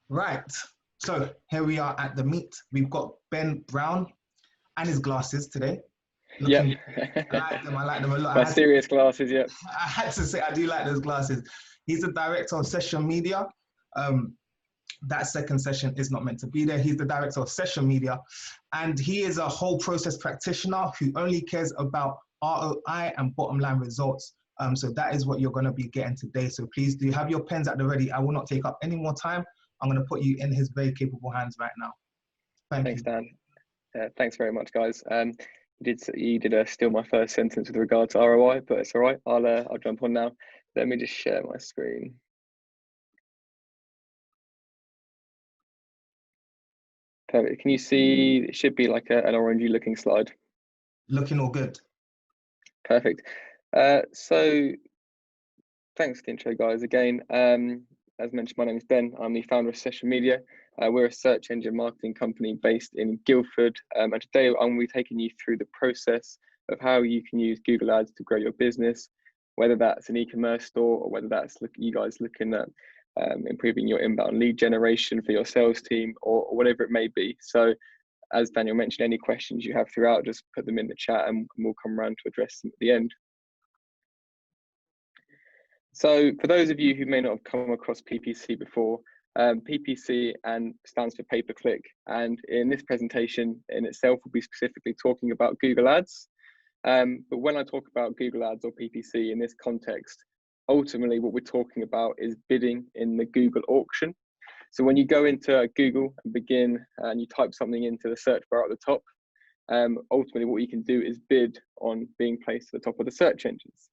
Right. So here we are at the meet. We've got Ben Brown and his glasses today. Yep. Looking, I like them. I like them a lot. My serious glasses, yep. I had to say, I do like those glasses. He's the director of session media. Um, that second session is not meant to be there. He's the director of session media, and he is a whole process practitioner who only cares about ROI and bottom line results. So that is what you're going to be getting today. So please do have your pens at the ready. I will not take up any more time. I'm going to put you in his very capable hands right now. Thank Thanks, you. Dan. Thanks very much, guys. You did steal my first sentence with regard to ROI, but it's all right. I'll jump on now. Let me just share my screen. Perfect. Can you see? It should be like an orangey looking slide. Looking all good. Perfect. So thanks for the intro, guys. Again, as mentioned, my name is Ben. I'm the founder of Session Media. We're a search engine marketing company based in Guildford. And today I'm going to be taking you through the process of how you can use Google Ads to grow your business, whether that's an e-commerce store or whether that's you guys looking at improving your inbound lead generation for your sales team or whatever it may be. So as Daniel mentioned, any questions you have throughout, just put them in the chat and we'll come around to address them at the end. So for those of you who may not have come across PPC before, PPC stands for pay-per-click, and in this presentation in itself we'll be specifically talking about Google Ads. But when I talk about Google Ads or PPC in this context, ultimately what we're talking about is bidding in the Google auction. So when you go into Google and begin and you type something into the search bar at the top, ultimately what you can do is bid on being placed at the top of the search engines.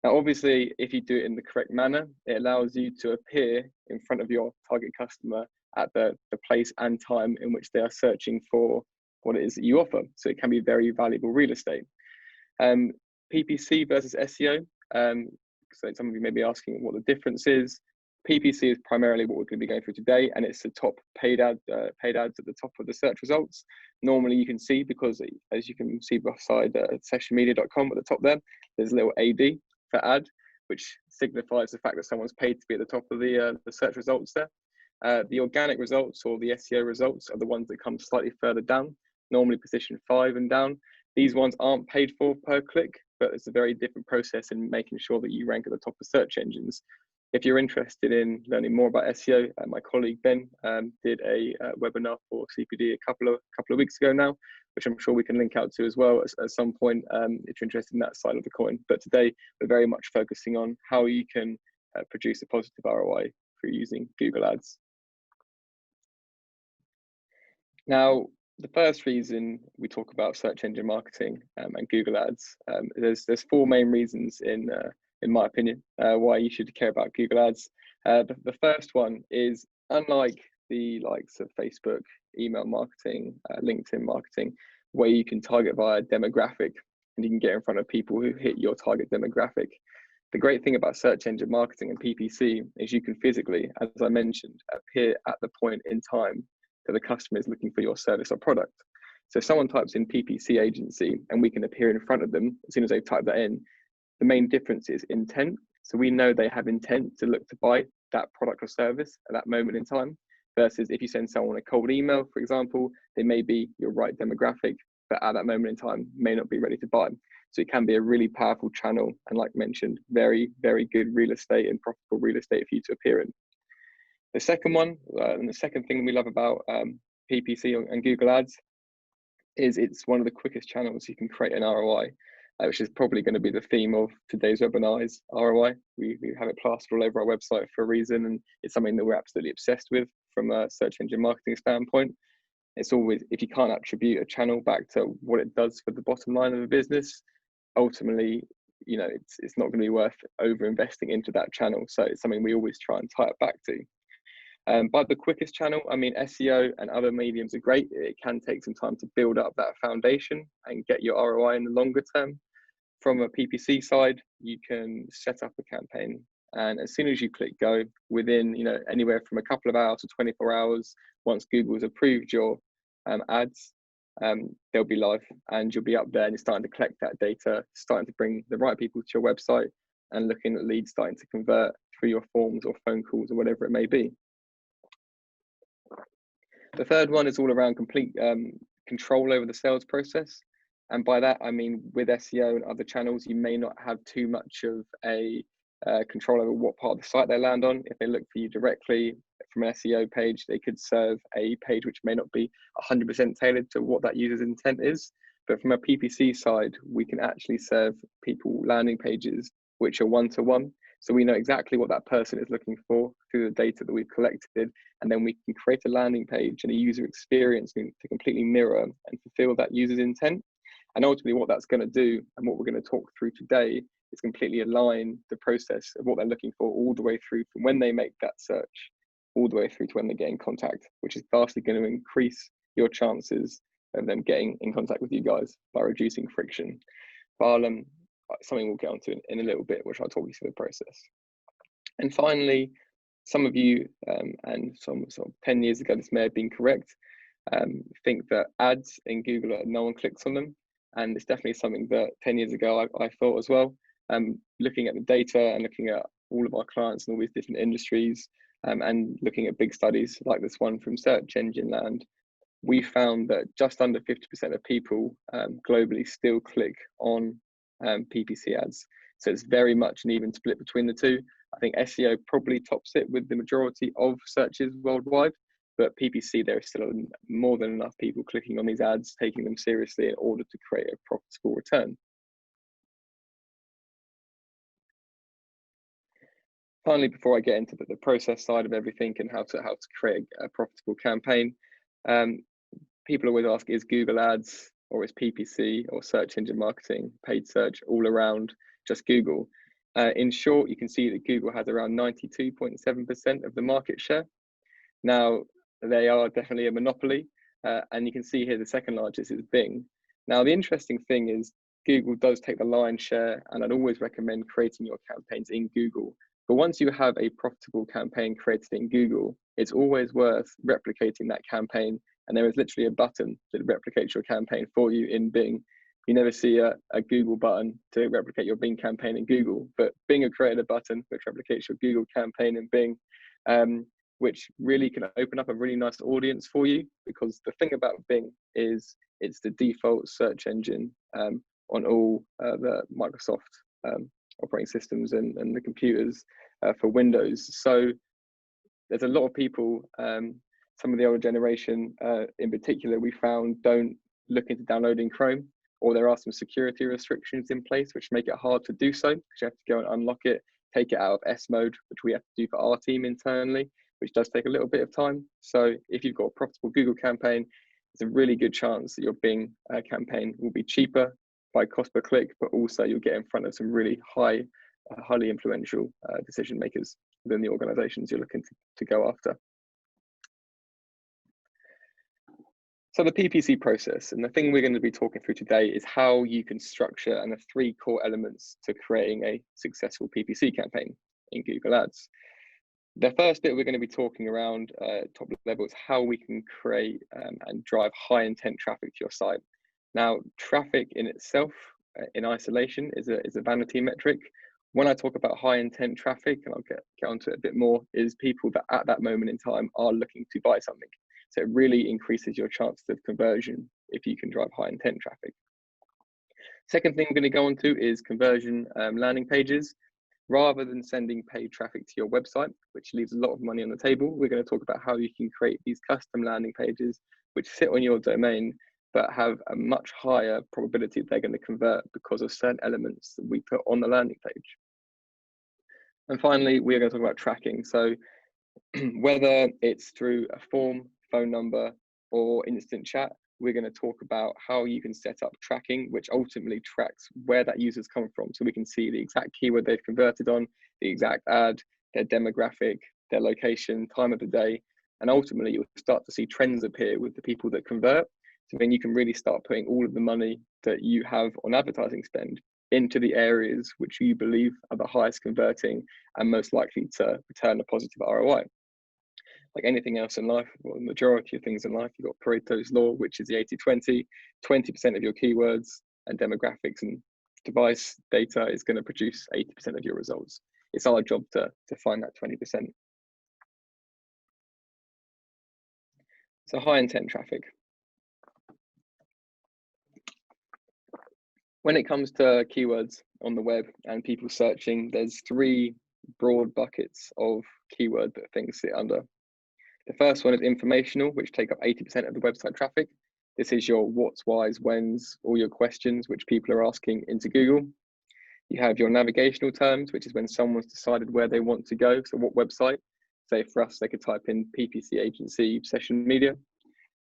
Now, obviously, if you do it in the correct manner, it allows you to appear in front of your target customer at the place and time in which they are searching for what it is that you offer. So it can be very valuable real estate. PPC versus SEO. So some of you may be asking what the difference is. PPC is primarily what we're going to be going through today, and it's the top paid ads at the top of the search results. Normally, you can see, because as you can see beside sessionmedia.com at the top there, there's a little AD for ad, which signifies the fact that someone's paid to be at the top of the search results there. The organic results or the SEO results are the ones that come slightly further down, normally position 5 and down. These ones aren't paid for per click, but it's a very different process in making sure that you rank at the top of search engines. If you're interested in learning more about SEO, my colleague Ben did a webinar for CPD a couple of weeks ago now, which I'm sure we can link out to as well at some point if you're interested in that side of the coin. But today we're very much focusing on how you can produce a positive ROI through using Google Ads. Now, the first reason we talk about search engine marketing and Google Ads, there's 4 main reasons in my opinion, why you should care about Google Ads. The first one is, unlike the likes of Facebook, email marketing, LinkedIn marketing, where you can target via demographic and you can get in front of people who hit your target demographic. The great thing about search engine marketing and PPC is you can physically, as I mentioned, appear at the point in time that the customer is looking for your service or product. So if someone types in PPC agency and we can appear in front of them as soon as they've typed that in, the main difference is intent. So we know they have intent to look to buy that product or service at that moment in time, versus if you send someone a cold email, for example, they may be your right demographic, but at that moment in time may not be ready to buy. So it can be a really powerful channel, and like mentioned, very, very good real estate and profitable real estate for you to appear in. The second one, and the second thing we love about PPC and Google Ads is it's one of the quickest channels you can create an ROI, which is probably going to be the theme of today's webinar is ROI. We have it plastered all over our website for a reason, and it's something that we're absolutely obsessed with from a search engine marketing standpoint. It's always, if you can't attribute a channel back to what it does for the bottom line of a business, ultimately, you know, it's not going to be worth over investing into that channel. So it's something we always try and tie it back to. But the quickest channel, I mean, SEO and other mediums are great. It can take some time to build up that foundation and get your ROI in the longer term. From a PPC side, you can set up a campaign, and as soon as you click go, within anywhere from a couple of hours to 24 hours, once Google's approved your ads, they'll be live and you'll be up there and you're starting to collect that data, starting to bring the right people to your website and looking at leads starting to convert through your forms or phone calls or whatever it may be. The third one is all around complete control over the sales process. And by that, I mean, with SEO and other channels, you may not have too much of a control over what part of the site they land on. If they look for you directly from an SEO page, they could serve a page which may not be 100% tailored to what that user's intent is. But from a PPC side, we can actually serve people landing pages which are one-to-one. So we know exactly what that person is looking for through the data that we've collected, and then we can create a landing page and a user experience to completely mirror and fulfill that user's intent. And ultimately what that's going to do, and what we're going to talk through today, is completely align the process of what they're looking for all the way through from when they make that search, all the way through to when they get in contact, which is vastly going to increase your chances of them getting in contact with you guys by reducing friction. But something we'll get onto in a little bit, which I'll talk you through the process. And finally, some of you, and some sort of 10 years ago, this may have been correct, think that ads in Google, no one clicks on them. And it's definitely something that 10 years ago I thought as well. Looking at the data and looking at all of our clients in all these different industries, and looking at big studies like this one from Search Engine Land, we found that just under 50% of people globally still click on PPC ads. So it's very much an even split between the two. I think SEO probably tops it with the majority of searches worldwide, but PPC, there is still more than enough people clicking on these ads, taking them seriously in order to create a profitable return. Finally, before I get into the process side of everything and how to create a profitable campaign, people always ask, is Google Ads or is PPC or search engine marketing, paid search, all around just Google? In short, you can see that Google has around 92.7% of the market share. Now, they are definitely a monopoly, and you can see here the second largest is Bing. Now, the interesting thing is Google does take the lion's share, and I'd always recommend creating your campaigns in Google. But once you have a profitable campaign created in Google, it's always worth replicating that campaign. And there is literally a button that replicates your campaign for you in Bing. You never see a Google button to replicate your Bing campaign in Google, but Bing have created a button which replicates your Google campaign in Bing, which really can open up a really nice audience for you, because the thing about Bing is it's the default search engine on all the Microsoft operating systems and the computers for Windows. So there's a lot of people, some of the older generation in particular, we found don't look into downloading Chrome, or there are some security restrictions in place which make it hard to do so, because you have to go and unlock it, take it out of S mode, which we have to do for our team internally, which does take a little bit of time. So if you've got a profitable Google campaign, there's a really good chance that your Bing campaign will be cheaper by cost per click, but also you'll get in front of some really highly influential decision makers within the organizations you're looking to go after. So the PPC process, and the thing we're going to be talking through today is how you can structure and the 3 core elements to creating a successful PPC campaign in Google Ads. The first bit we're going to be talking around top level is how we can create and drive high intent traffic to your site. Now, traffic in itself, in isolation, is a vanity metric. When I talk about high intent traffic, and I'll get onto it a bit more, is people that at that moment in time are looking to buy something. So it really increases your chances of conversion if you can drive high intent traffic. Second thing I'm going to go on to is conversion landing pages. Rather than sending paid traffic to your website, which leaves a lot of money on the table, we're going to talk about how you can create these custom landing pages which sit on your domain but have a much higher probability that they're going to convert because of certain elements that we put on the landing page. And finally, we're going to talk about tracking. So whether it's through a form, phone number, or instant chat, we're going to talk about how you can set up tracking, which ultimately tracks where that user's come from. So we can see the exact keyword they've converted on, the exact ad, their demographic, their location, time of the day. And ultimately, you'll start to see trends appear with the people that convert. So then you can really start putting all of the money that you have on advertising spend into the areas which you believe are the highest converting and most likely to return a positive ROI. Like anything else in life, well, the majority of things in life, you've got Pareto's law, which is the 80-20, 20% of your keywords and demographics and device data is going to produce 80% of your results. It's our job to find that 20%. So high intent traffic. When it comes to keywords on the web and people searching, there's three broad buckets of keyword that things sit under. The first one is informational, which take up 80% of the website traffic. This is your what's, why's, when's, all your questions which people are asking into Google. You have your navigational terms, which is when someone's decided where they want to go. So what website? Say for us, they could type in PPC agency session media.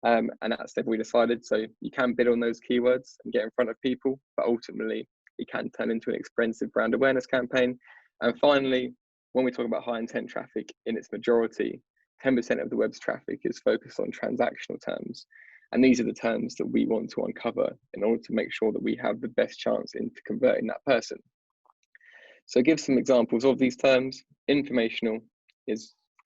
And that's they've already decided. So you can bid on those keywords and get in front of people, but ultimately it can turn into an expensive brand awareness campaign. And finally, when we talk about high intent traffic, in its majority, 10% of the web's traffic is focused on transactional terms. And these are the terms that we want to uncover in order to make sure that we have the best chance into converting that person. So give some examples of these terms. Informational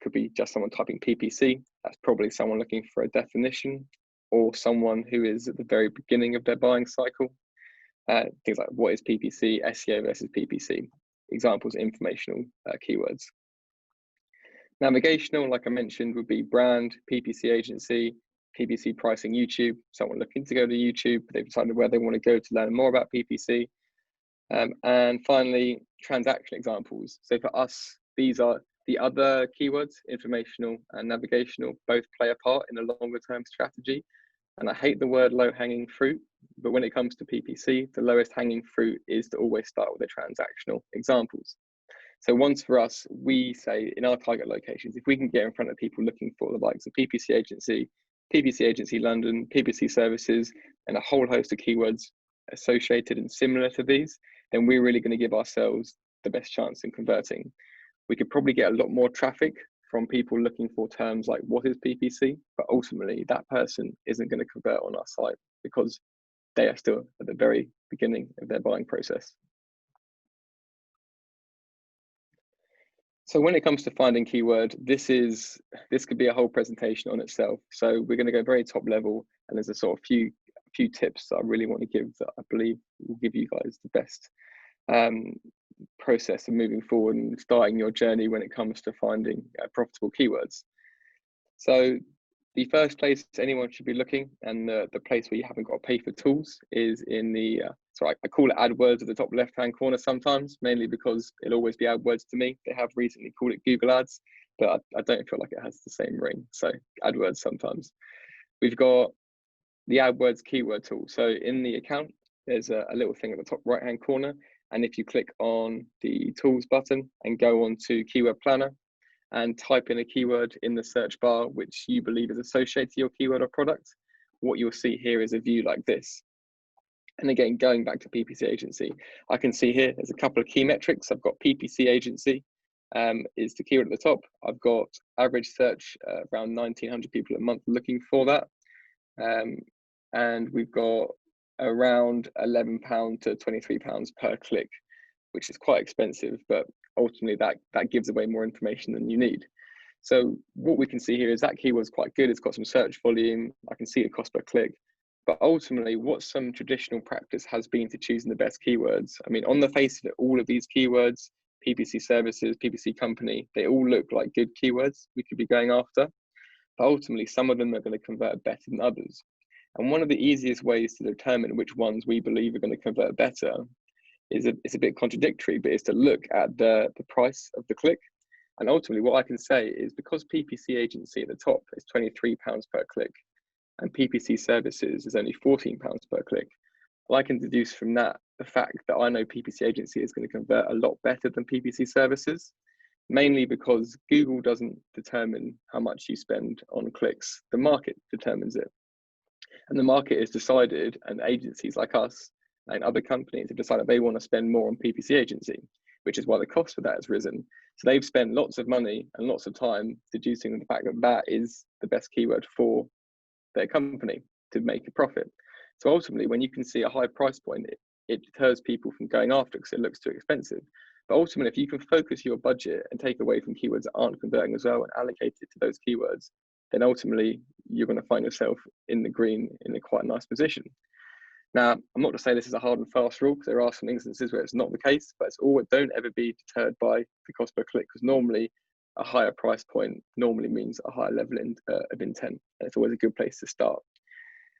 could be just someone typing PPC. That's probably someone looking for a definition, or someone who is at the very beginning of their buying cycle. Things like what is PPC, SEO versus PPC. Examples, informational keywords. Navigational, like I mentioned, would be brand, PPC agency, PPC pricing YouTube, someone looking to go to YouTube, they've decided where they want to go to learn more about PPC. And finally, transaction examples. So for us, these are the other keywords, informational and navigational, both play a part in a longer term strategy. And I hate the word low hanging fruit, but when it comes to PPC, the lowest hanging fruit is to always start with the transactional examples. So once for us, we say in our target locations, if we can get in front of people looking for the likes of PPC agency London, PPC services, and a whole host of keywords associated and similar to these, then we're really going to give ourselves the best chance in converting. We could probably get a lot more traffic from people looking for terms like what is PPC, but ultimately that person isn't going to convert on our site because they are still at the very beginning of their buying process. So when it comes to finding keyword, this could be a whole presentation on itself. So we're going to go very top level, and there's a sort of few tips that I really want to give that I believe will give you guys the best process of moving forward and starting your journey when it comes to finding profitable keywords. So the first place anyone should be looking, and the place where you haven't got to pay for tools, is in the, so I call it AdWords at the top left-hand corner sometimes, mainly because it'll always be AdWords to me. They have recently called it Google Ads, but I don't feel like it has the same ring. So AdWords sometimes. We've got the AdWords keyword tool. So in the account, there's a little thing at the top right-hand corner. And if you click on the tools button and go on to Keyword Planner and type in a keyword in the search bar which you believe is associated to your keyword or product, what you'll see here is a view like this. And again, going back to PPC agency, I can see here there's a couple of key metrics. I've got PPC agency is the keyword at the top. I've got average search, around 1,900 people a month looking for that. And we've got around £11 to £23 per click, which is quite expensive, but ultimately that gives away more information than you need. So what we can see here is that keyword's quite good. It's got some search volume. I can see the cost per click, but ultimately what some traditional practice has been to choosing the best keywords. I mean, on the face of it, all of these keywords, PPC services, PPC company, they all look like good keywords we could be going after, but ultimately some of them are going to convert better than others. And one of the easiest ways to determine which ones we believe are going to convert better it's a bit contradictory, but it's to look at the price of the click. And ultimately what I can say is because PPC agency at the top is £23 per click and PPC services is only £14 per click, well, I can deduce from that the fact that I know PPC agency is going to convert a lot better than PPC services, mainly because Google doesn't determine how much you spend on clicks. The market determines it. And the market is decided, and agencies like us and other companies have decided they want to spend more on PPC agency, which is why the cost for that has risen. So they've spent lots of money and lots of time deducing the fact that that is the best keyword for their company to make a profit. So ultimately, when you can see a high price point, it deters people from going after it because it looks too expensive. But ultimately, if you can focus your budget and take away from keywords that aren't converting as well and allocate it to those keywords, then ultimately you're going to find yourself in the green in a quite nice position. Now, I'm not to say this is a hard and fast rule, because there are some instances where it's not the case, but it's always, don't ever be deterred by the cost per click, because normally a higher price point normally means a higher level of intent. And it's always a good place to start.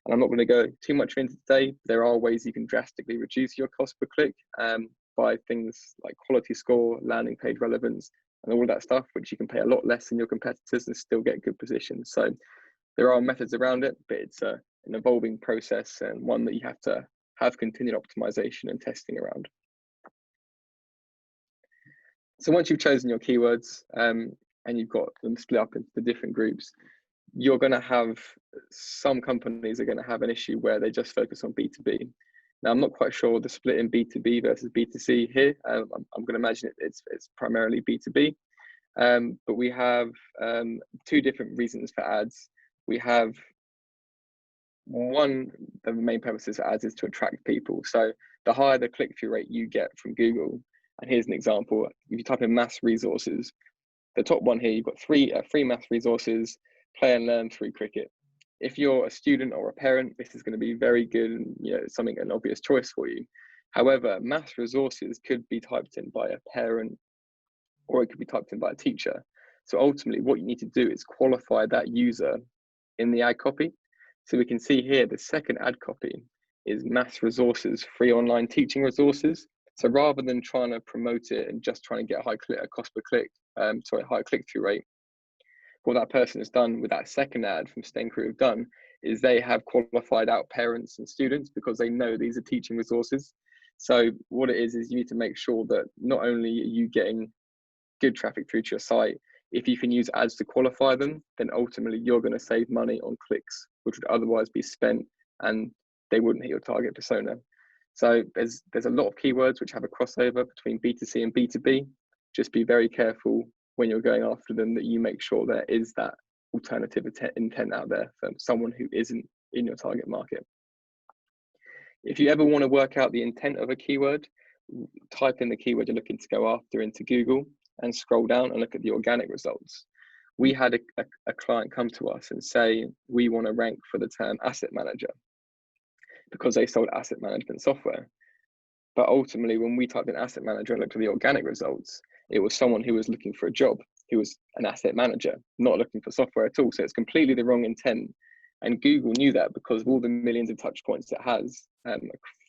And I'm not going to go too much into today. There are ways you can drastically reduce your cost per click by things like quality score, landing page relevance, and all of that stuff, which you can pay a lot less than your competitors and still get good positions. So there are methods around it, but it's an evolving process and one that you have to have continued optimization and testing around. So once you've chosen your keywords and you've got them split up into the different groups, you're going to have, some companies are going to have an issue where they just focus on B2B. Now, I'm not quite sure the split in B2B versus B2C here. I'm going to imagine it's primarily B2B, but we have two different reasons for ads. We have one, the main purposes of ads is to attract people. So the higher the click-through rate you get from Google, and here's an example, if you type in maths resources, the top one here, you've got free maths resources, play and learn through cricket. If you're a student or a parent, this is going to be very good and an obvious choice for you. However, maths resources could be typed in by a parent or it could be typed in by a teacher. So ultimately what you need to do is qualify that user in the ad copy. So we can see here the second ad copy is maths resources, free online teaching resources. So rather than trying to promote it and just trying to get a cost per click, high click-through rate, what that person has done with that second ad from Stencrew have done is they have qualified out parents and students because they know these are teaching resources. So what it is you need to make sure that not only are you getting good traffic through to your site, if you can use ads to qualify them, then ultimately you're going to save money on clicks, which would otherwise be spent and they wouldn't hit your target persona. So there's a lot of keywords which have a crossover between B2C and B2B. Just be very careful when you're going after them that you make sure there is that alternative intent out there for someone who isn't in your target market. If you ever want to work out the intent of a keyword, type in the keyword you're looking to go after into Google and scroll down and look at the organic results. We had a client come to us and say, we want to rank for the term asset manager because they sold asset management software. But ultimately, when we typed in asset manager and looked at the organic results, it was someone who was looking for a job, who was an asset manager, not looking for software at all. So it's completely the wrong intent. And Google knew that because of all the millions of touch points it has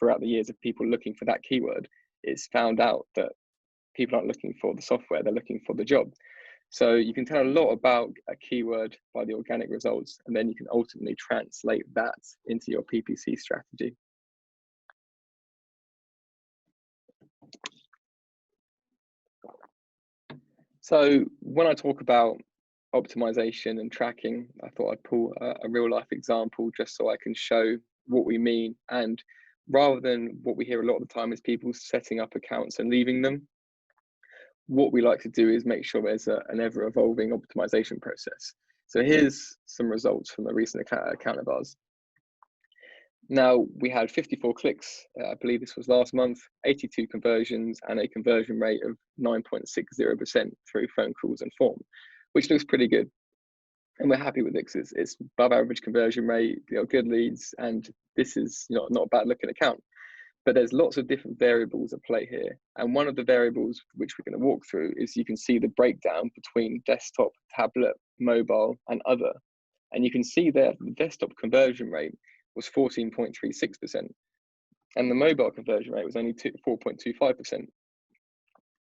throughout the years of people looking for that keyword. It's found out that people aren't looking for the software, they're looking for the job. So you can tell a lot about a keyword by the organic results, and then you can ultimately translate that into your PPC strategy. So when I talk about optimization and tracking, I thought I'd pull a real life example just so I can show what we mean. And rather than what we hear a lot of the time is people setting up accounts and leaving them, what we like to do is make sure there's an ever evolving optimization process. So here's some results from a recent account of ours. Now we had 54 clicks, I believe this was last month, 82 conversions and a conversion rate of 9.60% through phone calls and form, which looks pretty good. And we're happy with it because it's above average conversion rate, good leads, and this is not a bad looking account. But there's lots of different variables at play here. And one of the variables which we're going to walk through is you can see the breakdown between desktop, tablet, mobile, and other. And you can see there the desktop conversion rate was 14.36%. And the mobile conversion rate was only 4.25%,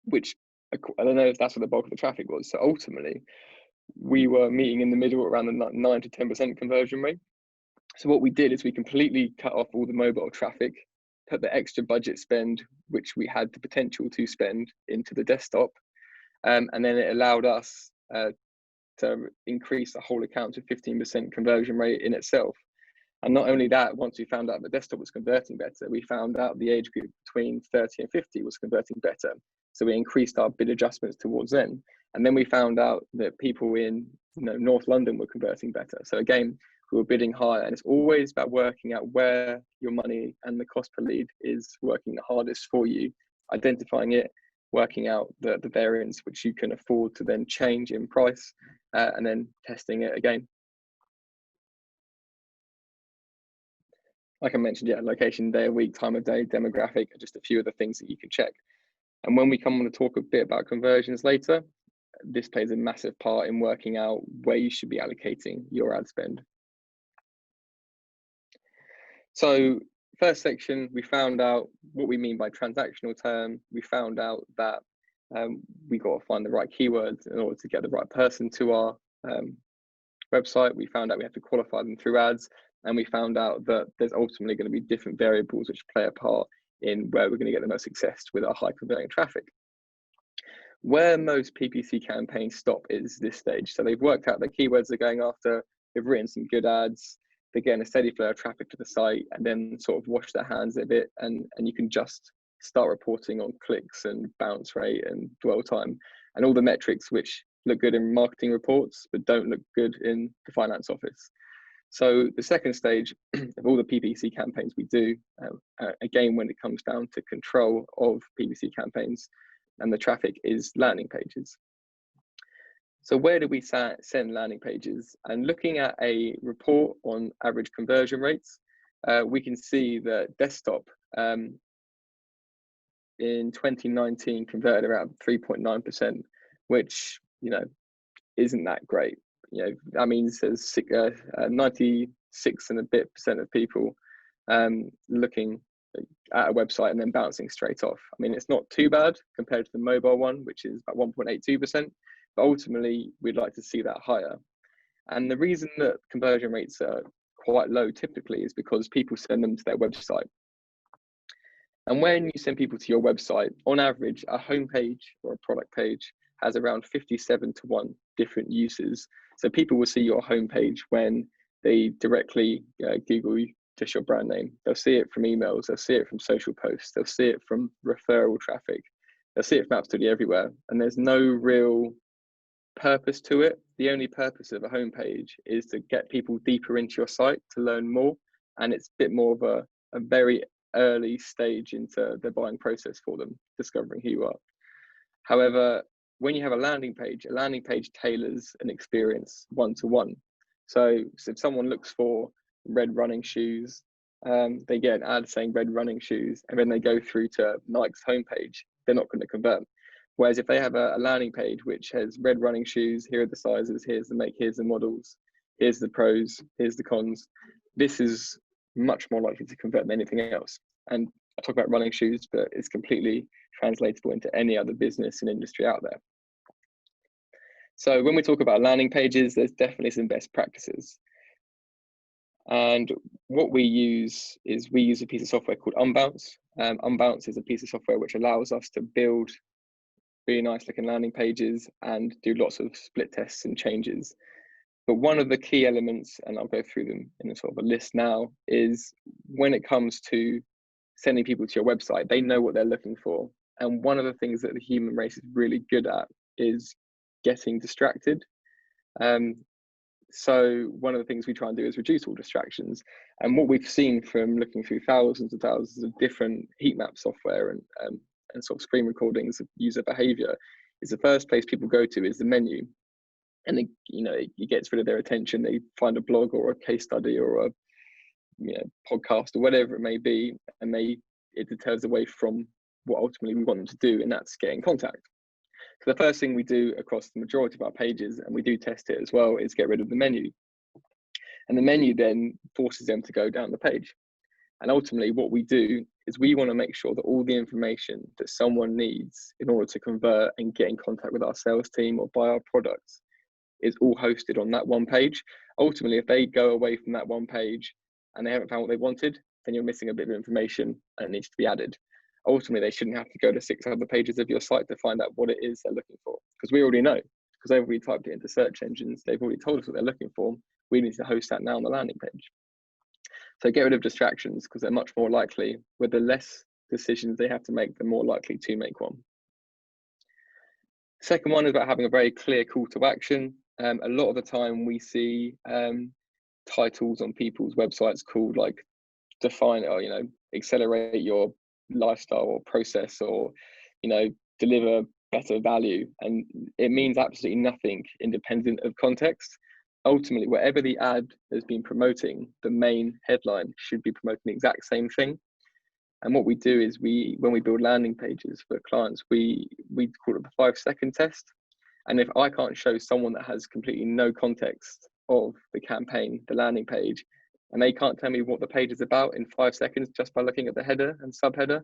which I don't know if that's what the bulk of the traffic was. So ultimately, we were meeting in the middle around the 9 to 10% conversion rate. So what we did is we completely cut off all the mobile traffic, put the extra budget spend, which we had the potential to spend, into the desktop. And then it allowed us to increase the whole account to 15% conversion rate in itself. And not only that, once we found out the desktop was converting better, we found out the age group between 30 and 50 was converting better. So we increased our bid adjustments towards them. And then we found out that people in North London were converting better. So again, we were bidding higher. And it's always about working out where your money and the cost per lead is working the hardest for you, identifying it, working out the variance which you can afford to then change in price, and then testing it again. Like I mentioned, location, day of week, time of day, demographic are just a few of the things that you can check. And when we come on to talk a bit about conversions later, this plays a massive part in working out where you should be allocating your ad spend. So first section, we found out what we mean by transactional term. We found out that we got to find the right keywords in order to get the right person to our website. We found out we have to qualify them through ads, and we found out that there's ultimately going to be different variables which play a part in where we're going to get the most success with our high converting traffic. Where most PPC campaigns stop is this stage. So they've worked out the keywords they're going after, they've written some good ads, they're getting a steady flow of traffic to the site, and then sort of wash their hands a bit, and you can just start reporting on clicks and bounce rate and dwell time and all the metrics which look good in marketing reports but don't look good in the finance office. So the second stage of all the PPC campaigns we do, again, when it comes down to control of PPC campaigns and the traffic, is landing pages. So where do we send landing pages? And looking at a report on average conversion rates, we can see that desktop in 2019 converted around 3.9%, which, you know, isn't that great. You know, that means there's 96 and a bit % of people looking at a website and then bouncing straight off. I mean, it's not too bad compared to the mobile one, which is about 1.82%, but ultimately we'd like to see that higher. And the reason that conversion rates are quite low typically is because people send them to their website. And when you send people to your website, on average, a homepage or a product page has around 57:1 different uses. So people will see your homepage when they directly Google just your brand name. They'll see it from emails, they'll see it from social posts, they'll see it from referral traffic, they'll see it from absolutely everywhere. And there's no real purpose to it. The only purpose of a homepage is to get people deeper into your site to learn more. And it's a bit more of a very early stage into the buying process for them, discovering who you are. However, when you have a landing page tailors an experience one-to-one. So if someone looks for red running shoes, they get an ad saying red running shoes, and then they go through to Nike's homepage, they're not going to convert. Whereas if they have a landing page which has red running shoes, here are the sizes, here's the make, here's the models, here's the pros, here's the cons, this is much more likely to convert than anything else. And I talk about running shoes, but it's completely translatable into any other business and industry out there. So when we talk about landing pages, there's definitely some best practices. And what we use is we use a piece of software called Unbounce. Unbounce is a piece of software which allows us to build really nice looking landing pages and do lots of split tests and changes. But one of the key elements, and I'll go through them in a sort of a list now, is when it comes to sending people to your website, they know what they're looking for. And one of the things that the human race is really good at is getting distracted. So one of the things we try and do is reduce all distractions. And what we've seen from looking through thousands and thousands of different heat map software and sort of screen recordings of user behavior is the first place people go to is the menu. And it gets rid of their attention. They find a blog or a case study or a podcast or whatever it may be, and it deters away from what ultimately we want them to do, and that's get in contact. So the first thing we do across the majority of our pages, and we do test it as well, is get rid of the menu. And the menu then forces them to go down the page. And ultimately what we do is we want to make sure that all the information that someone needs in order to convert and get in contact with our sales team or buy our products is all hosted on that one page. Ultimately, if they go away from that one page and they haven't found what they wanted, then you're missing a bit of information and it needs to be added. Ultimately, they shouldn't have to go to 6 other pages of your site to find out what it is they're looking for, because we already know, because they've already typed it into search engines, they've already told us what they're looking for. We need to host that now on the landing page. So get rid of distractions, because they're much more likely, with the less decisions they have to make, they're more likely to make one. Second one is about having a very clear call to action. A lot of the time we see titles on people's websites called like define or accelerate your lifestyle or process, or deliver better value, and it means absolutely nothing independent of context. Ultimately, whatever the ad has been promoting, the main headline should be promoting the exact same thing. And what we do is when we build landing pages for clients, we call it the 5-second test. And if I can't show someone that has completely no context of the campaign, the landing page, and they can't tell me what the page is about in 5 seconds just by looking at the header and subheader,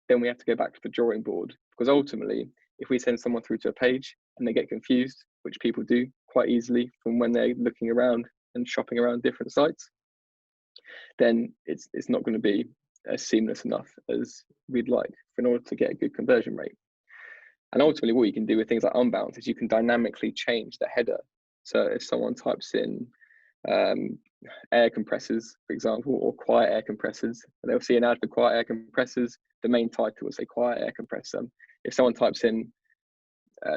then we have to go back to the drawing board. Because ultimately, if we send someone through to a page and they get confused, which people do quite easily from when they're looking around and shopping around different sites, then it's not going to be as seamless enough as we'd like in order to get a good conversion rate. And ultimately, what you can do with things like unbound is you can dynamically change the header. So if someone types in air compressors, for example, or quiet air compressors, and they'll see an ad for quiet air compressors, the main title will say quiet air compressor. If someone types in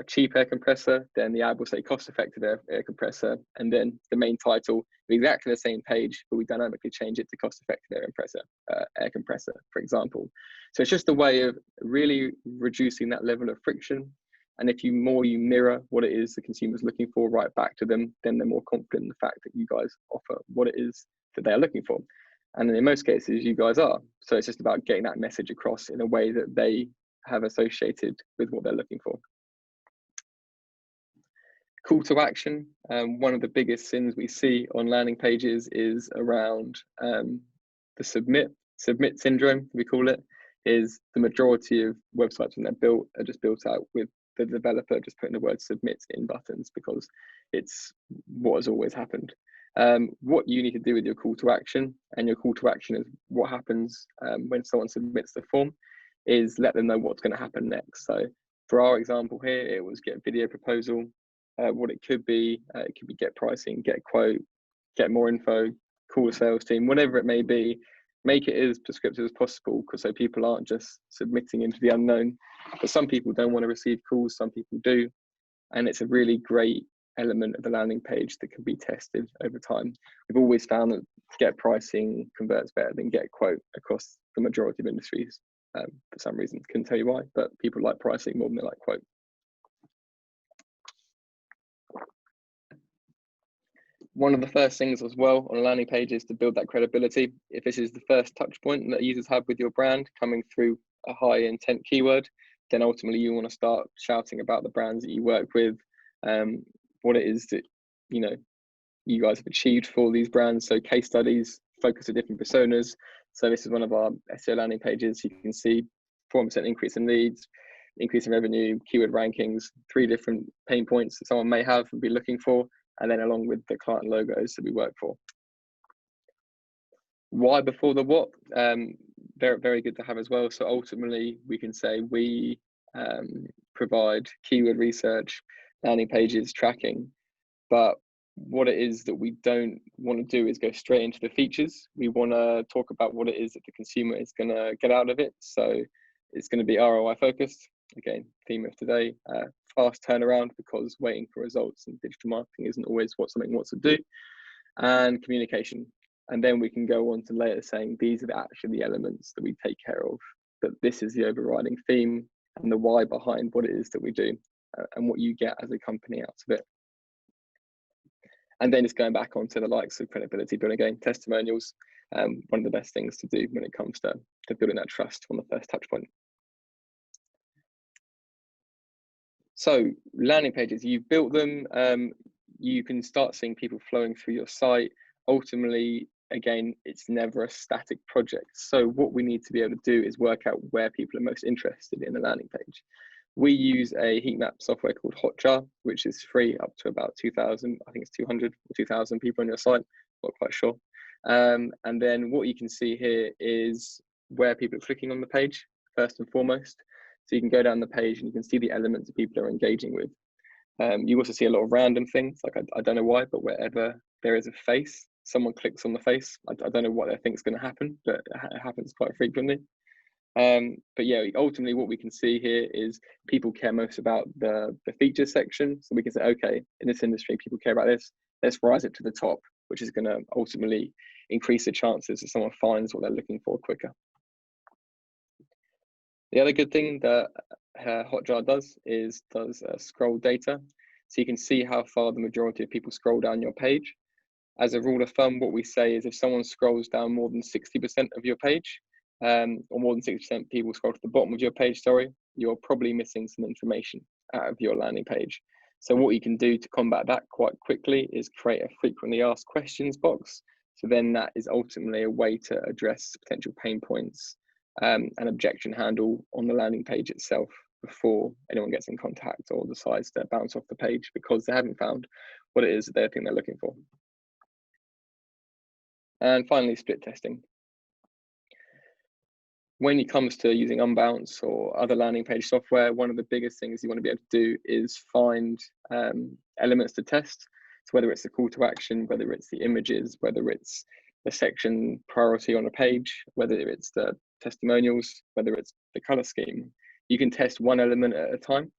cheap air compressor, then the ad will say cost-effective air compressor, and then the main title will be exactly the same page, but we dynamically change it to cost-effective air compressor, for example. So it's just a way of really reducing that level of friction. And if you mirror what it is the consumer's looking for right back to them, then they're more confident in the fact that you guys offer what it is that they're looking for. And in most cases, you guys are. So it's just about getting that message across in a way that they have associated with what they're looking for. Call to action. One of the biggest sins we see on landing pages is around the submit syndrome, we call it. Is the majority of websites when they're built are just built out with the developer just putting the word submit in buttons because it's what has always happened. What you need to do with your call to action, and your call to action is what happens when someone submits the form, is let them know what's going to happen next. So for our example here, it was get video proposal. What it could be get pricing, get quote, get more info, call the sales team, whatever it may be. Make it as prescriptive as possible, because so people aren't just submitting into the unknown. But some people don't want to receive calls, some people do, and it's a really great element of the landing page that can be tested over time. We've always found that get pricing converts better than get quote across the majority of industries. For some reason, couldn't tell you why, but people like pricing more than they like quote. One of the first things as well on a landing page is to build that credibility. If this is the first touch point that users have with your brand coming through a high intent keyword, then ultimately you want to start shouting about the brands that you work with, what it is that you guys have achieved for these brands. So case studies, focus on different personas. So this is one of our SEO landing pages. You can see 4% increase in leads, increase in revenue, keyword rankings, 3 different pain points that someone may have and be looking for, and then along with the client logos that we work for. Why before the what? Very, very good to have as well. So ultimately, we can say we provide keyword research, landing pages, tracking, but what it is that we don't want to do is go straight into the features. We want to talk about what it is that the consumer is going to get out of it. So it's going to be ROI focused. Again, theme of today, fast turnaround, because waiting for results in digital marketing isn't always what something wants to do, and communication. And then we can go on to later saying these are actually the elements that we take care of, that this is the overriding theme and the why behind what it is that we do, and what you get as a company out of it. And then it's going back onto the likes of credibility building, again, testimonials, one of the best things to do when it comes to building that trust on the first touch point. So landing pages, you've built them, you can start seeing people flowing through your site. Ultimately, again, it's never a static project. So what we need to be able to do is work out where people are most interested in the landing page. We use a heat map software called Hotjar, which is free up to about 2,000, I think it's 200 or 2,000 people on your site, not quite sure. And then what you can see here is where people are clicking on the page, first and foremost. So you can go down the page and you can see the elements that people are engaging with. You also see a lot of random things, like I don't know why, but wherever there is a face, someone clicks on the face. I don't know what they think is going to happen, but it happens quite frequently. But yeah, ultimately what we can see here is people care most about the features section. So we can say, okay, in this industry, people care about this. Let's rise it to the top, which is going to ultimately increase the chances that someone finds what they're looking for quicker. The other good thing that Hotjar does is scroll data. So you can see how far the majority of people scroll down your page. As a rule of thumb, what we say is if someone scrolls down more than 60% of your page, or more than 60% people scroll to the bottom of your page, you're probably missing some information out of your landing page. So what you can do to combat that quite quickly is create a frequently asked questions box. So then that is ultimately a way to address potential pain points and objection handle on the landing page itself before anyone gets in contact or decides to bounce off the page because they haven't found what it is that they think they're looking for. And finally, split testing. When it comes to using Unbounce or other landing page software, one of the biggest things you want to be able to do is find elements to test. So whether it's the call to action, whether it's the images, whether it's the section priority on a page, whether it's the testimonials, whether it's the color scheme, you can test one element at a time,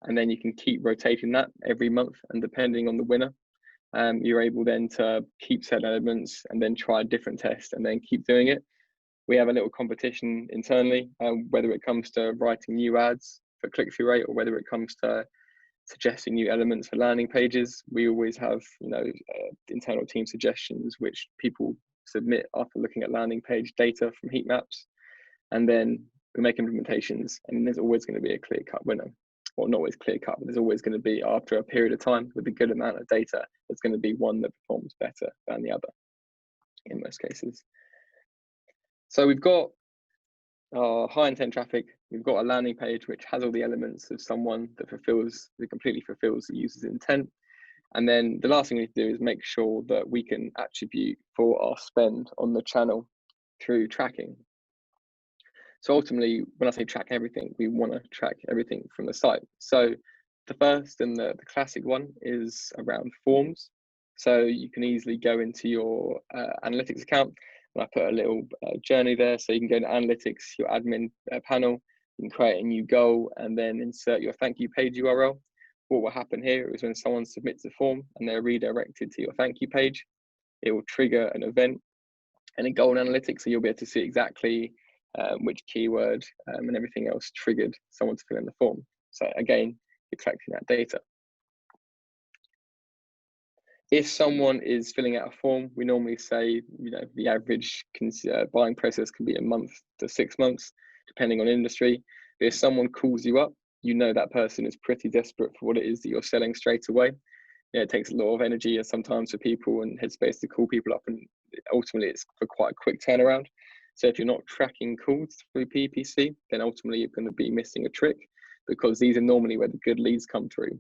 and then you can keep rotating that every month. And depending on the winner, you're able then to keep certain elements and then try a different test and then keep doing it. We have a little competition internally, whether it comes to writing new ads for click-through rate or whether it comes to suggesting new elements for landing pages. We always have, internal team suggestions which people submit after looking at landing page data from heat maps, and then we make implementations. And there's always going to be a clear-cut winner. Well, not always clear-cut, but there's always going to be, after a period of time with a good amount of data, there's going to be one that performs better than the other in most cases. So we've got our high intent traffic, we've got a landing page which has all the elements of someone that completely fulfills the user's intent. And then the last thing we need to do is make sure that we can attribute for our spend on the channel through tracking. So ultimately, when I say track everything, we want to track everything from the site. So the first and the classic one is around forms. So you can easily go into your analytics account, and I put a little journey there. So you can go to analytics, your admin panel, you can create a new goal and then insert your thank you page URL. What will happen here is when someone submits a form and they're redirected to your thank you page, it will trigger an event and a goal in analytics. So you'll be able to see exactly which keyword and everything else triggered someone to fill in the form. So again, you're collecting that data. If someone is filling out a form, we normally say, the average buying process can be a month to 6 months, depending on industry. But if someone calls you up, that person is pretty desperate for what it is that you're selling straight away. It takes a lot of energy and sometimes for people and headspace to call people up, and ultimately it's for quite a quick turnaround. So if you're not tracking calls through PPC, then ultimately you're going to be missing a trick, because these are normally where the good leads come through.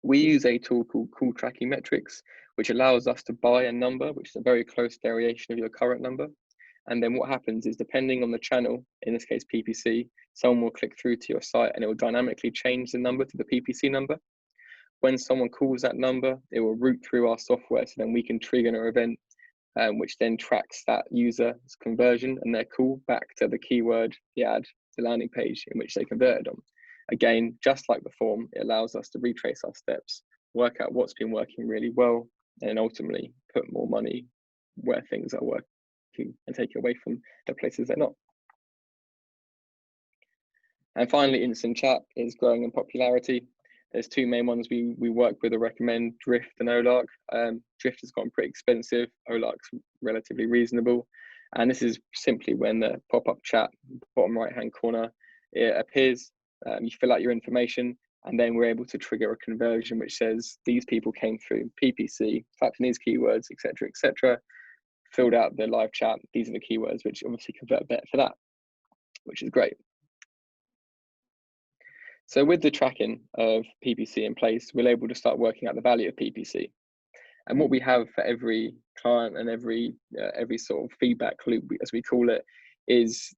We use a tool called Call Tracking Metrics, which allows us to buy a number, which is a very close variation of your current number. And then what happens is, depending on the channel, in this case PPC, someone will click through to your site and it will dynamically change the number to the PPC number. When someone calls that number, it will route through our software, so then we can trigger an event which then tracks that user's conversion and their call back to the keyword, the ad, the landing page in which they converted on. Again, just like the form, it allows us to retrace our steps, work out what's been working really well, and ultimately put more money where things are working and take it away from the places they're not. And finally, instant chat is growing in popularity. There's two main ones we work with or recommend, Drift and Olark. Drift has gotten pretty expensive, Olark's relatively reasonable. And this is simply when the pop-up chat, bottom right-hand corner, it appears. You fill out your information, and then we're able to trigger a conversion which says these people came through PPC, typed in these keywords, etc., filled out the live chat. These are the keywords which obviously convert better for that, which is great. So with the tracking of PPC in place, we're able to start working out the value of PPC. And what we have for every client and every sort of feedback loop, as we call it, is,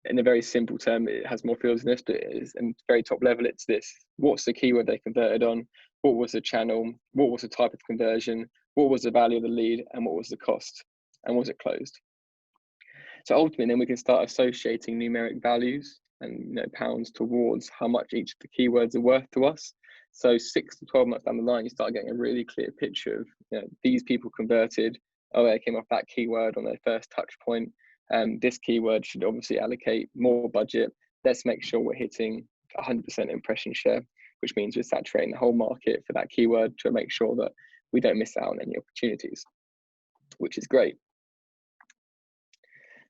in a very simple term, it has more fields than this, but it is, and very top level, it's this: what's the keyword they converted on, what was the channel, what was the type of conversion, what was the value of the lead, and what was the cost, and was it closed? So ultimately then we can start associating numeric values and pounds towards how much each of the keywords are worth to us. So 6 to 12 months down the line, you start getting a really clear picture of these people converted, they came off that keyword on their first touch point. This keyword should obviously allocate more budget. Let's make sure we're hitting 100% impression share, which means we're saturating the whole market for that keyword to make sure that we don't miss out on any opportunities, which is great.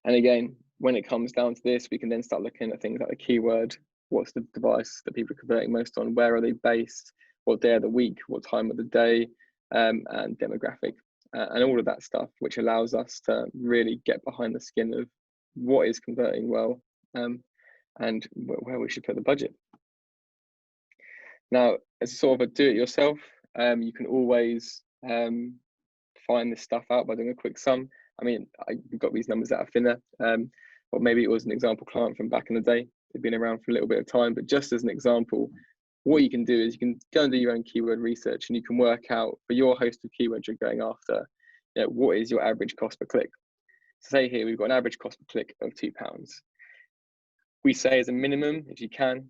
And again, when it comes down to this, we can then start looking at things like the keyword, what's the device that people are converting most on, where are they based, what day of the week, what time of the day, and demographic, and all of that stuff, which allows us to really get behind the skin of what is converting well, and where we should put the budget. Now, as sort of a do-it-yourself, you can always find this stuff out by doing a quick sum. I mean, we've got these numbers out of thin air, but maybe it was an example client from back in the day. They've been around for a little bit of time, but just as an example, what you can do is you can go and do your own keyword research, and you can work out for your host of keywords you're going after, what is your average cost per click. So say here we've got an average cost per click of £2. We say as a minimum, if you can,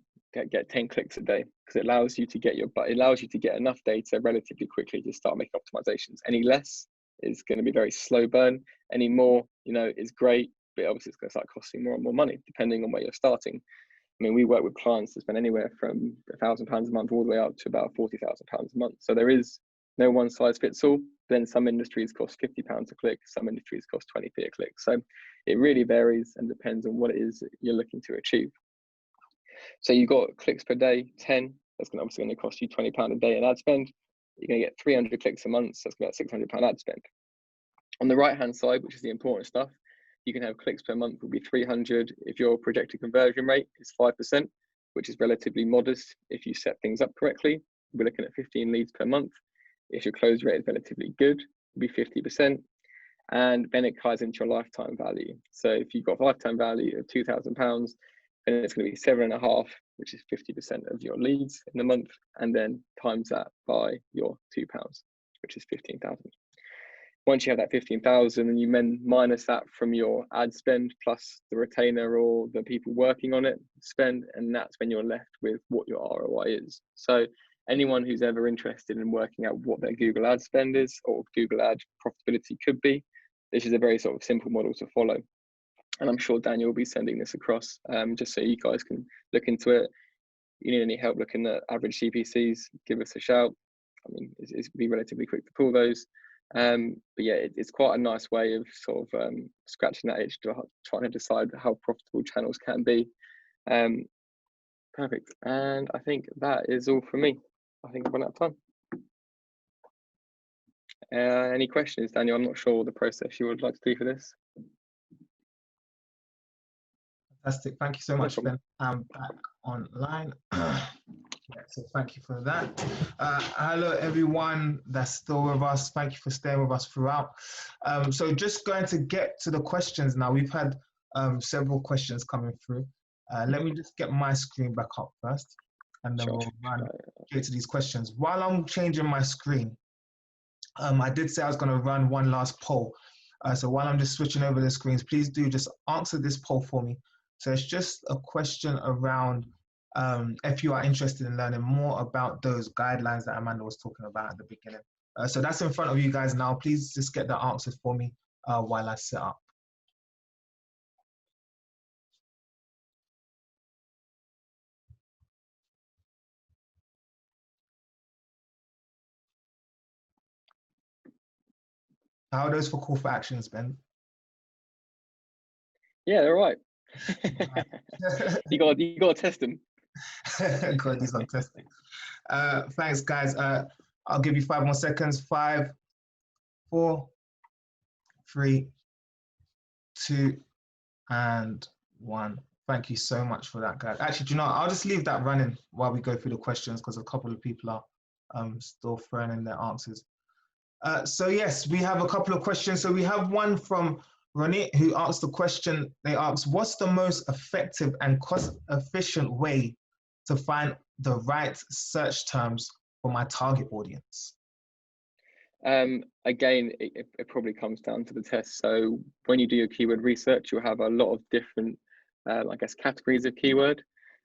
get 10 clicks a day, because it allows you to get enough data relatively quickly to start making optimizations. Any less is going to be very slow burn. Any more, is great, but obviously it's going to start costing more and more money depending on where you're starting. I mean, we work with clients that spend anywhere from £1,000 a month all the way up to about £40,000 a month. So there is no one size fits all. Then some industries cost £50 a click, some industries cost 20p a click. So it really varies and depends on what it is you're looking to achieve. So you've got clicks per day, 10. That's obviously going to cost you £20 a day in ad spend. You're going to get 300 clicks a month, so that's about £600 ad spend. On the right-hand side, which is the important stuff, you can have clicks per month will be 300 if your projected conversion rate is 5%, which is relatively modest if you set things up correctly. We're looking at 15 leads per month. If your close rate is relatively good, it'll be 50%. And then it ties into your lifetime value. So if you've got a lifetime value of £2,000, then it's going to be 7.5, which is 50% of your leads in the month, and then times that by your £2, which is 15,000. Once you have that 15,000, and you then minus that from your ad spend plus the retainer or the people working on it spend, and that's when you're left with what your ROI is. So anyone who's ever interested in working out what their Google ad spend is or Google ad profitability could be, this is a very sort of simple model to follow. And I'm sure Daniel will be sending this across just so you guys can look into it. If you need any help looking at average CPCs, give us a shout. I mean, it's be relatively quick to pull those. But yeah, it's quite a nice way of sort of scratching that itch to trying to decide how profitable channels can be. Perfect. And I think that is all for me. I think I've run out of time. Any questions, Daniel? I'm not sure the process you would like to do for this. Fantastic. Thank you so much, Ben. I'm back online. Yeah, so thank you for that. Hello, everyone that's still with us. Thank you for staying with us throughout. So just going to get to the questions now. We've had several questions coming through. Let me just get my screen back up first, and then we'll get to these questions. While I'm changing my screen, I did say I was going to run one last poll. So while I'm just switching over the screens, please do just answer this poll for me. So it's just a question around if you are interested in learning more about those guidelines that Amanda was talking about at the beginning. So that's in front of you guys now. Please just get the answers for me while I set up. How are those for call for actions, Ben? Yeah, they're right. you got to test them. Got to do some testing. Thanks, guys. I'll give you 5 more seconds. 5, 4, 3, 2, and 1. Thank you so much for that, guys. Actually, do you know, I'll just leave that running while we go through the questions, because a couple of people are still throwing in their answers. So yes, we have a couple of questions. So we have one from Ronit, who asked the question. They asked, what's the most effective and cost-efficient way to find the right search terms for my target audience? Again, it probably comes down to the test. So when you do your keyword research, you'll have a lot of different, I guess, categories of keyword.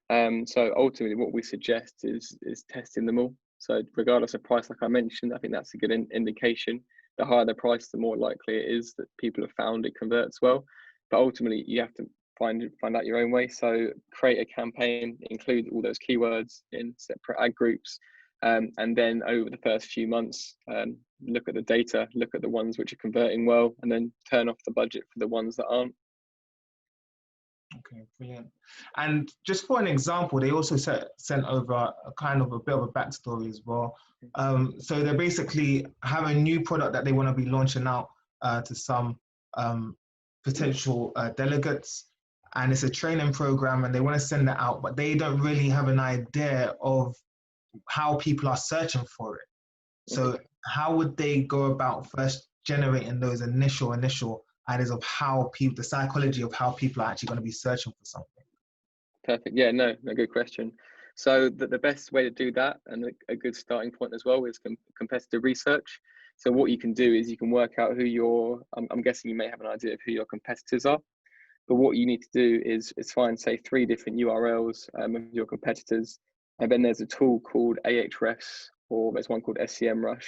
So ultimately, what we suggest is testing them all. So regardless of price, like I mentioned, I think that's a good indication. The higher the price, the more likely it is that people have found it converts well. But ultimately, you have to find out your own way. So create a campaign, include all those keywords in separate ad groups, and then over the first few months, look at the data, look at the ones which are converting well, and then turn off the budget for the ones that aren't. Okay, brilliant. And just for an example, they also sent over a kind of a bit of a backstory as well. So they basically have a new product that they want to be launching out to some potential delegates, and it's a training program, and they want to send that out, but they don't really have an idea of how people are searching for it. So how would they go about first generating those initial ideas of how people, the psychology of how people are actually going to be searching for something? Perfect. Yeah, no, good question. So the best way to do that, and a good starting point as well, is competitive research. So what you can do is you can work out who your, I'm guessing you may have an idea of who your competitors are, but what you need to do is find, say, 3 different URLs of your competitors, and then there's a tool called Ahrefs, or there's one called SEMrush,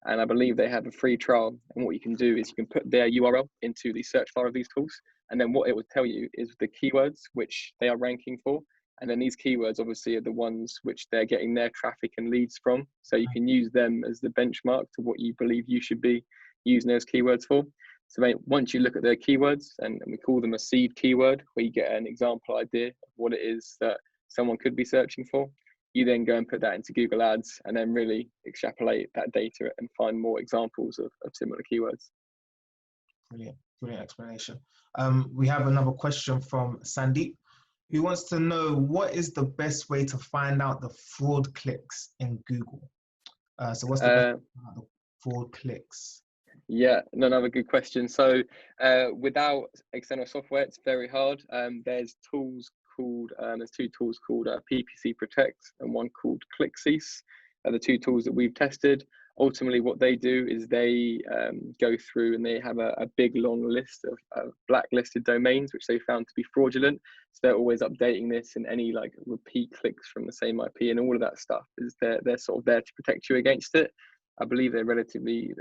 and I believe they have a free trial. And what you can do is you can put their URL into the search bar of these tools, and then what it will tell you is the keywords which they are ranking for. And then these keywords obviously are the ones which they're getting their traffic and leads from. So you can use them as the benchmark to what you believe you should be using those keywords for. So once you look at their keywords, and we call them a seed keyword, where you get an example idea of what it is that someone could be searching for, you then go and put that into Google Ads, and then really extrapolate that data and find more examples of similar keywords. Brilliant, brilliant explanation. We have another question from Sandeep, who wants to know, what is the best way to find out the fraud clicks in Google? So what's the best way to find out the fraud clicks? Yeah, another good question. So without external software, it's very hard. There's tools called, there's 2 tools called PPC Protect and one called Clickthrough. The 2 tools that we've tested. Ultimately, what they do is they go through and they have a big long list of blacklisted domains which they found to be fraudulent. So they're always updating this, and any like repeat clicks from the same IP and all of that stuff is they're sort of there to protect you against it. I believe they're relatively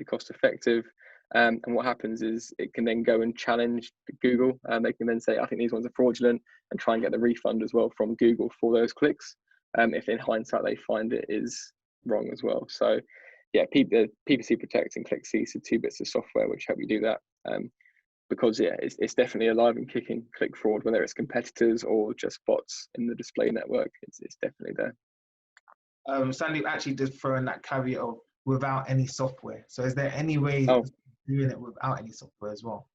cost effective. And what happens is it can then go and challenge Google, and they can then say, I think these ones are fraudulent, and try and get the refund as well from Google for those clicks. If in hindsight they find it is wrong as well. So yeah, PPC Protect and Clickthrough are 2 bits of software which help you do that. Because yeah, it's definitely alive and kicking, click fraud, whether it's competitors or just bots in the display network. It's definitely there. Sandeep actually did throw in that caveat of without any software. So is there any way of doing it without any software as well?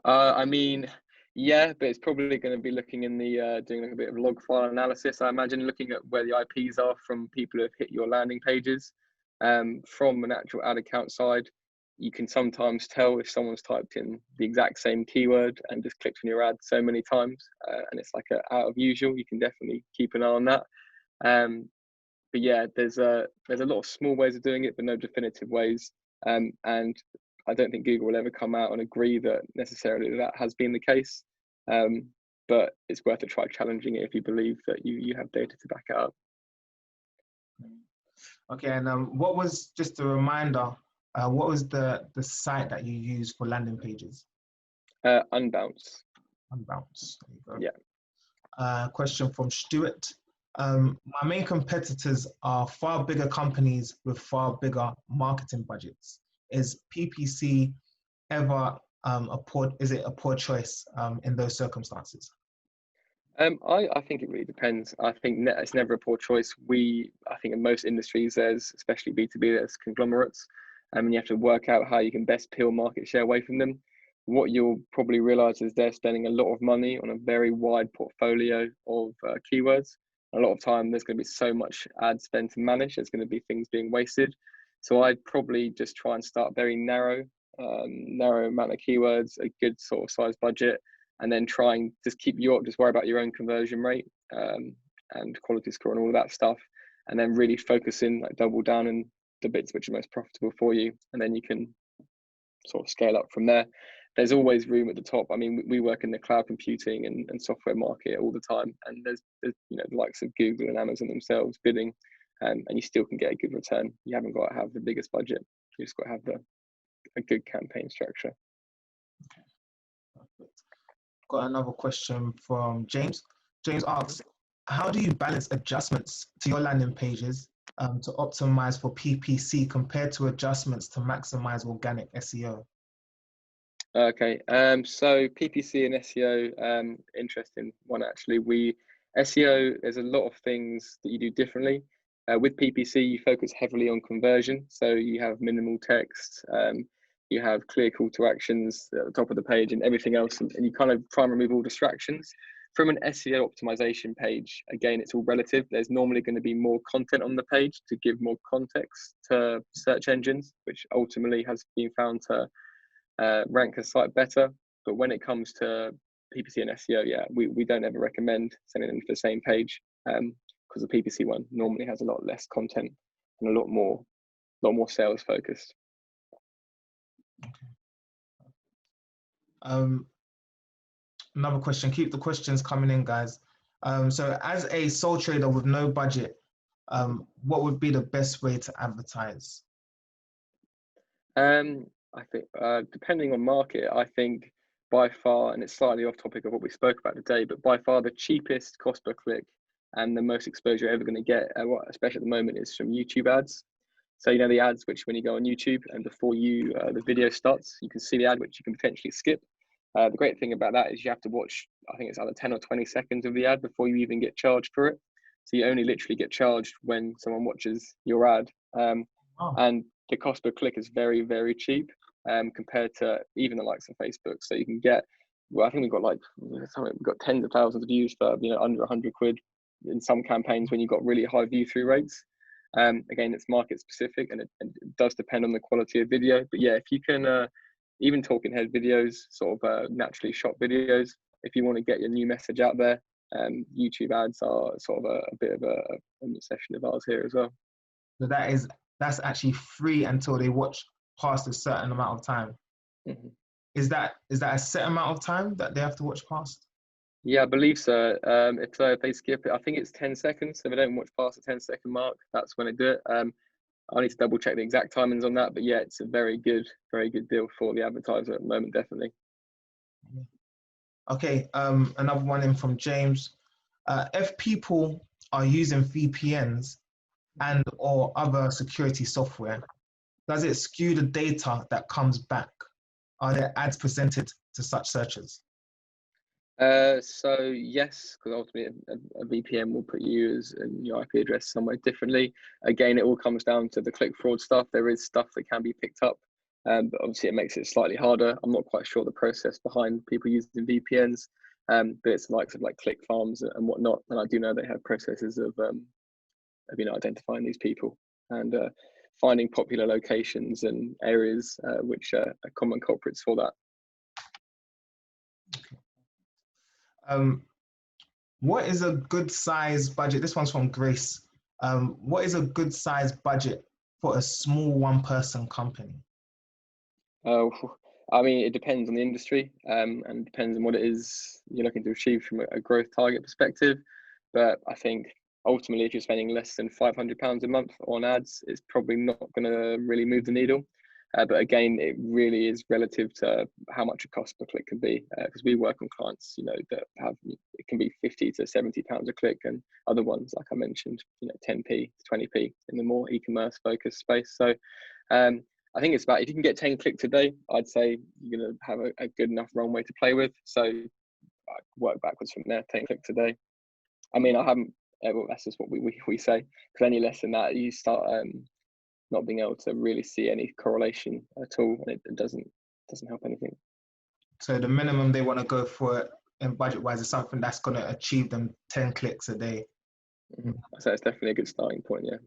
I mean, yeah, but it's probably going to be looking in the doing like a bit of log file analysis. I imagine looking at where the IPs are from people who have hit your landing pages. From an actual ad account side, you can sometimes tell if someone's typed in the exact same keyword and just clicked on your ad so many times, and it's like out of usual. You can definitely keep an eye on that. But yeah, there's a lot of small ways of doing it, but no definitive ways. And I don't think Google will ever come out and agree that necessarily that has been the case. But it's worth a try challenging it if you believe that you have data to back it up. Okay, and what was, just a reminder, what was the site that you used for landing pages? Unbounce. Unbounce. There you go. Yeah. Question from Stuart. My main competitors are far bigger companies with far bigger marketing budgets. Is PPC ever a poor choice in those circumstances? I think it really depends. I think it's never a poor choice. I think in most industries, there's, especially B2B, there's conglomerates, and you have to work out how you can best peel market share away from them. What you'll probably realize is they're spending a lot of money on a very wide portfolio of keywords. A lot of time there's going to be so much ad spend to manage, there's going to be things being wasted. So I'd probably just try and start very narrow amount of keywords, a good sort of size budget, and then try and just just worry about your own conversion rate and quality score and all of that stuff, and then really focus in, like double down in the bits which are most profitable for you, and then you can sort of scale up from there. There's always room at the top. I mean, we work in the cloud computing and software market all the time, and there's the likes of Google and Amazon themselves bidding, and you still can get a good return. You haven't got to have the biggest budget. You just got to have a good campaign structure. Okay. Perfect. Got another question from James. James asks, how do you balance adjustments to your landing pages to optimize for PPC compared to adjustments to maximize organic SEO? Okay, so PPC and SEO, interesting one actually. SEO, there's a lot of things that you do differently. With PPC, you focus heavily on conversion, so you have minimal text, you have clear call to actions at the top of the page and everything else, and you kind of try and remove all distractions. From an SEO optimization page, again, it's all relative. There's normally going to be more content on the page to give more context to search engines, which ultimately has been found to rank a site better. But when it comes to PPC and SEO, yeah, we don't ever recommend sending them to the same page, because the PPC one normally has a lot less content and a lot more sales focused. Okay. Another question. Keep the questions coming in, guys. So as a sole trader with no budget, what would be the best way to advertise? I think depending on market, I think by far, and it's slightly off topic of what we spoke about today, but by far the cheapest cost per click and the most exposure you're ever going to get, especially at the moment, is from YouTube ads. So the ads which when you go on YouTube and before the video starts, you can see the ad which you can potentially skip. The great thing about that is you have to watch, I think it's either 10 or 20 seconds of the ad before you even get charged for it. So you only literally get charged when someone watches your ad. And the cost per click is very, very cheap compared to even the likes of Facebook. So you can get, well, I think we've got tens of thousands of views for under 100 quid in some campaigns when you've got really high view through rates. Again, it's market specific and it does depend on the quality of video. But yeah, if you can, even talking head videos, sort of naturally shot videos, if you want to get your new message out there, YouTube ads are sort of a bit of an obsession of ours here as well. So that's actually free until they watch past a certain amount of time. Mm-hmm. Is that a set amount of time that they have to watch past? Yeah, I believe so. If they skip it, I think it's 10 seconds. So if they don't watch past the 10-second mark, that's when they do it. I need to double check the exact timings on that, but yeah, it's a very good deal for the advertiser at the moment, definitely. Okay, another one in from James. If people are using VPNs and or other security software, does it skew the data that comes back? Are there ads presented to such searchers? So yes, because ultimately a VPN will put you as your IP address somewhere differently. Again, it all comes down to the click fraud stuff. There is stuff that can be picked up, but obviously it makes it slightly harder. I'm not quite sure the process behind people using VPNs, but it's the likes of like click farms and whatnot. And I do know they have processes of identifying these people and finding popular locations and areas which are common culprits for that. What is a good size budget? This one's from Grace. What is a good size budget for a small one-person company? I mean, it depends on the industry and depends on what it is you're looking to achieve from a growth target perspective. But I think ultimately, if you're spending less than £500 a month on ads, it's probably not going to really move the needle. But again, it really is relative to how much a cost per click can be, because we work on clients, that have, it can be 50 to 70 pounds a click, and other ones, like I mentioned, 10p to 20p in the more e-commerce focused space. So I think it's about, if you can get 10 clicks a day, I'd say you're going to have a good enough runway to play with. So I work backwards from there, 10 clicks a day. I mean, I haven't, well, that's just what we say, because any less than that, you start not being able to really see any correlation at all, and it doesn't help anything. So the minimum they want to go for in budget-wise is something that's going to achieve them 10 clicks a day. Mm-hmm. So it's definitely a good starting point, yeah.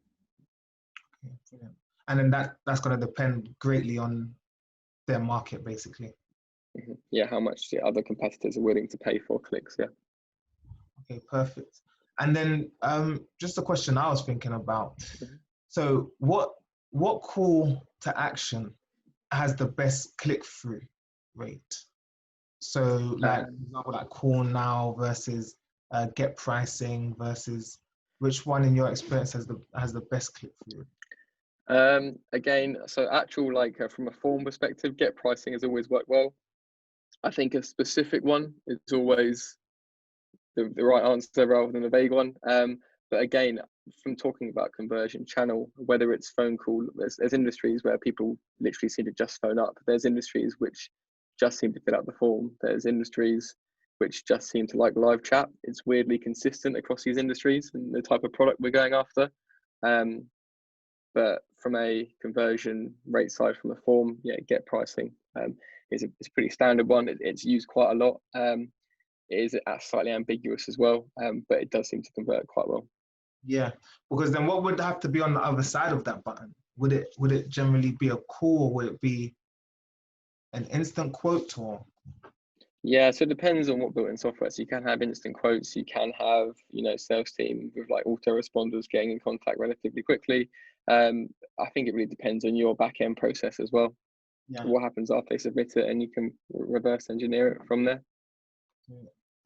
Okay, and then that's going to depend greatly on their market, basically. Mm-hmm. Yeah, how much the other competitors are willing to pay for clicks, yeah. Okay, perfect. And then just a question I was thinking about. Mm-hmm. So what call to action has the best click-through rate? So like, for example, like call now versus get pricing versus, which one in your experience has the best click-through? Again, so actual from a form perspective, get pricing has always worked well. I think a specific one is always the right answer rather than a vague one. But again, from talking about conversion channel, whether it's phone call, there's industries where people literally seem to just phone up. There's industries which just seem to fill out the form. There's industries which just seem to like live chat. It's weirdly consistent across these industries and the type of product we're going after. But from a conversion rate side from the form, yeah, get pricing is a pretty standard one. It's used quite a lot. It is slightly ambiguous as well, but it does seem to convert quite well. Yeah, because then what would have to be on the other side of that button? Would it generally be a call, or would it be an instant quote, or? Yeah, so it depends on what built-in software. So you can have instant quotes, you can have, sales team with like autoresponders getting in contact relatively quickly. I think it really depends on your back-end process as well. Yeah. What happens after they submit it, and you can reverse engineer it from there.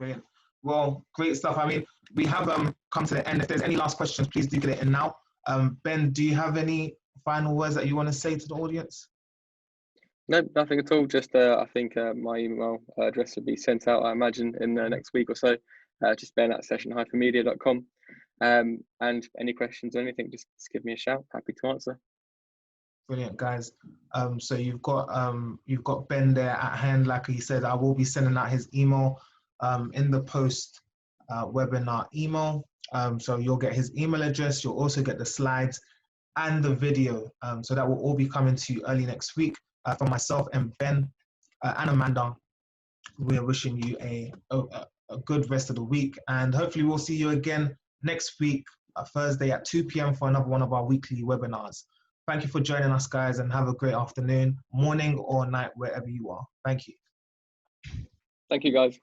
Brilliant. Well, great stuff. I mean, we have come to the end. If there's any last questions, please do get it in now. Ben, do you have any final words that you want to say to the audience? No, nothing at all. Just I think my email address will be sent out, I imagine, in the next week or so. Just ben@session-media.com. And any questions or anything, just give me a shout. Happy to answer. Brilliant, guys. So you've got Ben there at hand. Like he said, I will be sending out his email in the post webinar email. So you'll get his email address. You'll also get the slides and the video. So that will all be coming to you early next week. From myself and Ben and Amanda, we are wishing you a good rest of the week, and hopefully we'll see you again next week, Thursday at 2 p.m. for another one of our weekly webinars. Thank you for joining us, guys, and have a great afternoon, morning, or night, wherever you are. Thank you. Thank you, guys.